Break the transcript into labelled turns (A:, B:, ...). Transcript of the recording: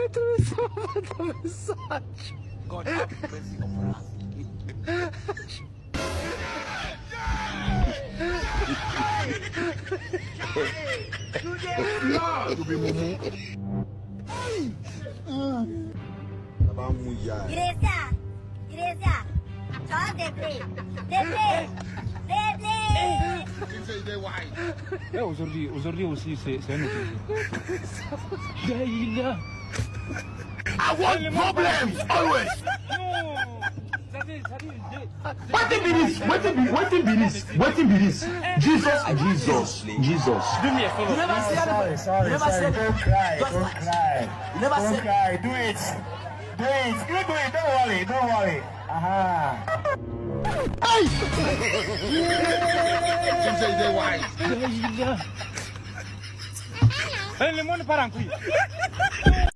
A: Atravessou uma mensagem.
B: God have mercy upon us.
C: To be mumu.
D: Ireza. Talk they play. They play.
E: Aujourd'hui aussi, c'est un autre.
C: I want problems always. What be this? Jesus.
E: Do me a follow.
F: Sorry. Don't cry. Don't cry. Do it. You do it. Don't worry. Aha.
E: Le monde part en couille.